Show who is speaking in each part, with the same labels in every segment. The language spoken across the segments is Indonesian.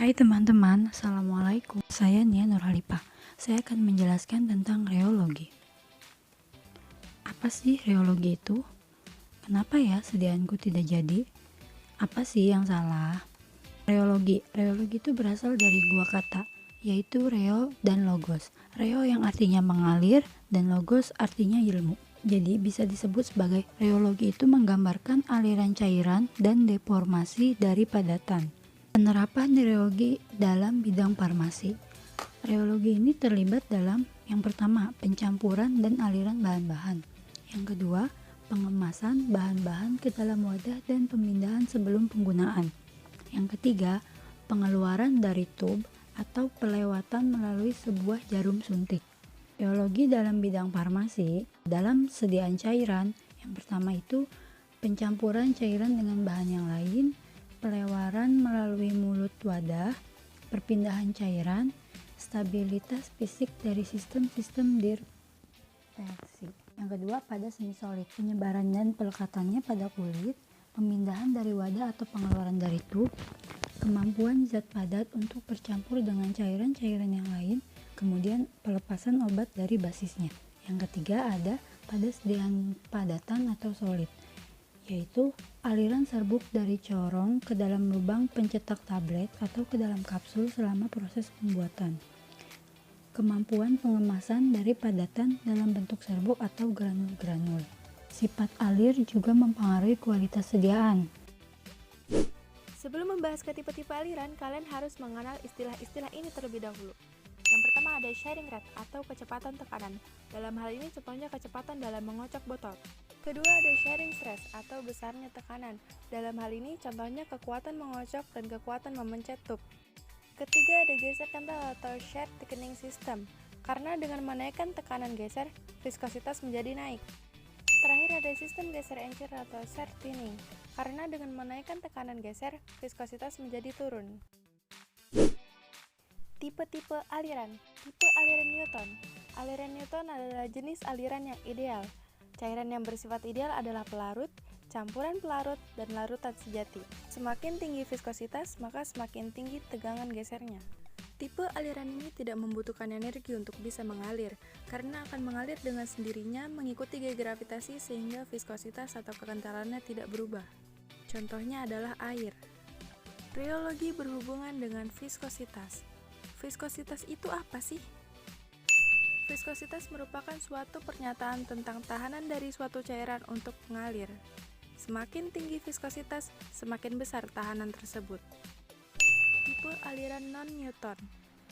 Speaker 1: Hai teman-teman, Assalamualaikum. Saya Nia Nurhalipah. Saya akan menjelaskan tentang reologi. Apa sih reologi itu? Kenapa ya sediaanku tidak jadi? Apa sih yang salah? Reologi itu berasal dari dua kata, yaitu reo dan logos. Reo yang artinya mengalir dan logos artinya ilmu. Jadi bisa disebut sebagai reologi itu menggambarkan aliran cairan dan deformasi dari padatan. Penerapan reologi dalam bidang farmasi. Reologi ini terlibat dalam yang pertama, pencampuran dan aliran bahan-bahan. Yang kedua, pengemasan bahan-bahan ke dalam wadah dan pemindahan sebelum penggunaan. Yang ketiga, pengeluaran dari tub atau pelewatan melalui sebuah jarum suntik. Reologi dalam bidang farmasi, dalam sediaan cairan, yang pertama itu pencampuran cairan dengan bahan yang lain, pelewaran melalui mulut wadah, perpindahan cairan, stabilitas fisik dari sistem-sistem deteksi. Yang kedua, pada semi solid, penyebaran dan pelekatannya pada kulit, pemindahan dari wadah atau pengeluaran dari tub, kemampuan zat padat untuk bercampur dengan cairan-cairan yang lain, kemudian pelepasan obat dari basisnya. Yang ketiga ada pada sediaan padatan atau solid, yaitu aliran serbuk dari corong ke dalam lubang pencetak tablet atau ke dalam kapsul selama proses pembuatan. Kemampuan pengemasan dari padatan dalam bentuk serbuk atau granul-granul. Sifat alir juga mempengaruhi kualitas sediaan.
Speaker 2: Sebelum membahas ke tipe-tipe aliran, kalian harus mengenal istilah-istilah ini terlebih dahulu. Yang pertama ada sharing rate atau kecepatan tekanan. Dalam hal ini contohnya kecepatan dalam mengocok botol. Kedua ada sharing stress atau besarnya tekanan. Dalam hal ini contohnya kekuatan mengocok dan kekuatan memencet tub. Ketiga ada geser kental atau shear thickening system. Karena dengan menaikkan tekanan geser, viskositas menjadi naik. Terakhir ada sistem geser encer atau shear thinning. Karena dengan menaikkan tekanan geser, viskositas menjadi turun. Tipe-tipe aliran. Tipe aliran Newton. Aliran Newton adalah jenis aliran yang ideal. Cairan yang bersifat ideal adalah pelarut, campuran pelarut, dan larutan sejati. Semakin tinggi viskositas, maka semakin tinggi tegangan gesernya. Tipe aliran ini tidak membutuhkan energi untuk bisa mengalir, karena akan mengalir dengan sendirinya mengikuti gaya gravitasi sehingga viskositas atau kekentalannya tidak berubah. Contohnya adalah air. Reologi berhubungan dengan viskositas. Viskositas itu apa sih? Viskositas merupakan suatu pernyataan tentang tahanan dari suatu cairan untuk mengalir. Semakin tinggi viskositas, semakin besar tahanan tersebut. Tipe aliran non-Newton.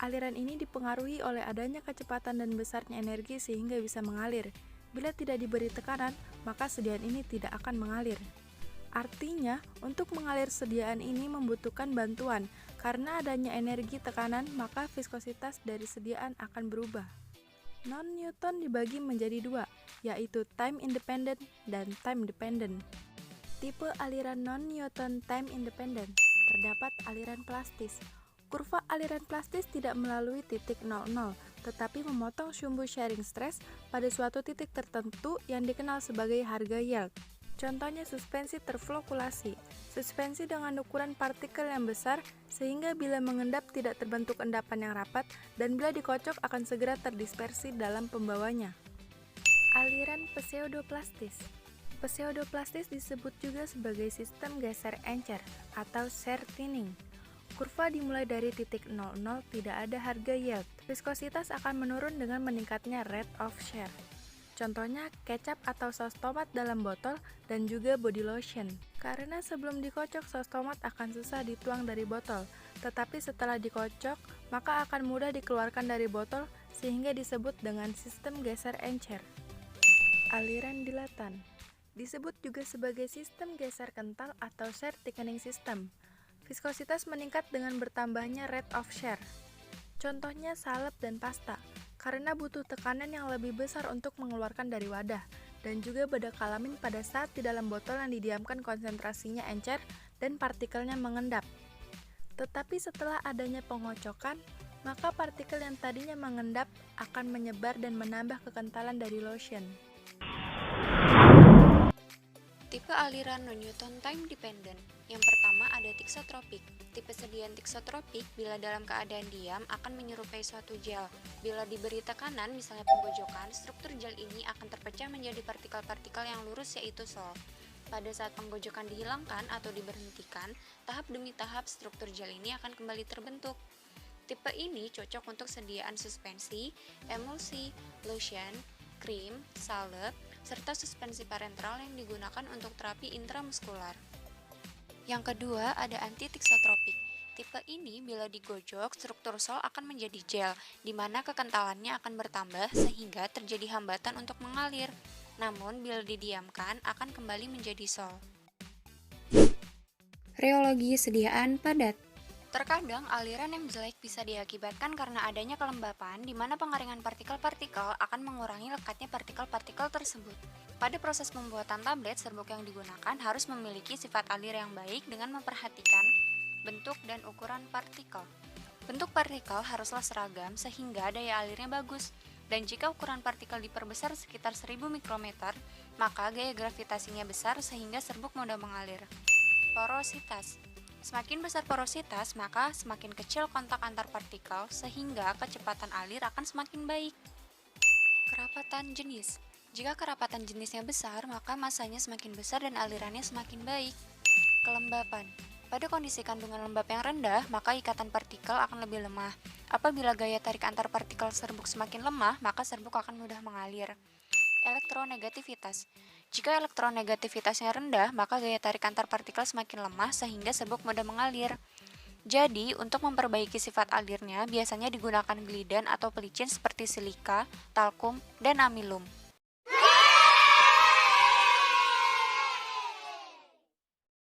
Speaker 2: Aliran ini dipengaruhi oleh adanya kecepatan dan besarnya energi sehingga bisa mengalir. Bila tidak diberi tekanan, maka sediaan ini tidak akan mengalir. Artinya, untuk mengalir sediaan ini membutuhkan bantuan. Karena adanya energi tekanan, maka viskositas dari sediaan akan berubah. Non-Newton dibagi menjadi dua, yaitu time independent dan time dependent. Tipe aliran non-Newton time independent. Terdapat aliran plastis. Kurva aliran plastis tidak melalui titik 00, tetapi memotong sumbu sharing stress pada suatu titik tertentu yang dikenal sebagai harga yield. Contohnya suspensi terflokulasi, suspensi dengan ukuran partikel yang besar sehingga bila mengendap tidak terbentuk endapan yang rapat dan bila dikocok akan segera terdispersi dalam pembawanya. Aliran pseudoplastis. Pseudoplastis disebut juga sebagai sistem geser encer atau shear thinning. Kurva dimulai dari titik 00 tidak ada harga yield. Viskositas akan menurun dengan meningkatnya rate of shear. Contohnya kecap atau saus tomat dalam botol dan juga body lotion. Karena sebelum dikocok saus tomat akan susah dituang dari botol, tetapi setelah dikocok maka akan mudah dikeluarkan dari botol sehingga disebut dengan sistem geser encer. Aliran dilatan. Disebut juga sebagai sistem geser kental atau shear thickening system. Viskositas meningkat dengan bertambahnya rate of shear. Contohnya salep dan pasta. Karena butuh tekanan yang lebih besar untuk mengeluarkan dari wadah, dan juga bedak kalamin pada saat di dalam botol yang didiamkan konsentrasinya encer dan partikelnya mengendap. Tetapi setelah adanya pengocokan, maka partikel yang tadinya mengendap akan menyebar dan menambah kekentalan dari lotion.
Speaker 3: Tipe aliran non-Newton time dependent. Yang pertama ada thixotropik. Tipe sediaan thixotropik bila dalam keadaan diam akan menyerupai suatu gel. Bila diberi tekanan, misalnya penggojokan, struktur gel ini akan terpecah menjadi partikel-partikel yang lurus yaitu sol. Pada saat penggojokan dihilangkan atau diberhentikan, tahap demi tahap struktur gel ini akan kembali terbentuk. Tipe ini cocok untuk sediaan suspensi, emulsi, lotion, krim, salep, serta suspensi parenteral yang digunakan untuk terapi intramuskular. Yang kedua ada anti-thixotropik. Tipe ini bila digojok, struktur sol akan menjadi gel, di mana kekentalannya akan bertambah sehingga terjadi hambatan untuk mengalir. Namun bila didiamkan akan kembali menjadi sol. Reologi sediaan padat. Terkadang aliran yang jelek bisa diakibatkan karena adanya kelembapan di mana pengeringan partikel-partikel akan mengurangi lekatnya partikel-partikel tersebut. Pada proses pembuatan tablet, serbuk yang digunakan harus memiliki sifat alir yang baik dengan memperhatikan bentuk dan ukuran partikel. Bentuk partikel haruslah seragam sehingga daya alirnya bagus. Dan jika ukuran partikel diperbesar sekitar 1000 mikrometer, maka gaya gravitasinya besar sehingga serbuk mudah mengalir. Porositas. Semakin besar porositas, maka semakin kecil kontak antar partikel sehingga kecepatan alir akan semakin baik. Kerapatan jenis. Jika kerapatan jenisnya besar, maka masanya semakin besar dan alirannya semakin baik. Kelembapan. Pada kondisi kandungan lembab yang rendah, maka ikatan partikel akan lebih lemah. Apabila gaya tarik antar partikel serbuk semakin lemah, maka serbuk akan mudah mengalir. Elektronegativitas. Jika elektronegativitasnya rendah, maka gaya tarik antar partikel semakin lemah sehingga serbuk mudah mengalir. Jadi, untuk memperbaiki sifat alirnya, biasanya digunakan glidan atau pelicin seperti silika, talkum, dan amilum.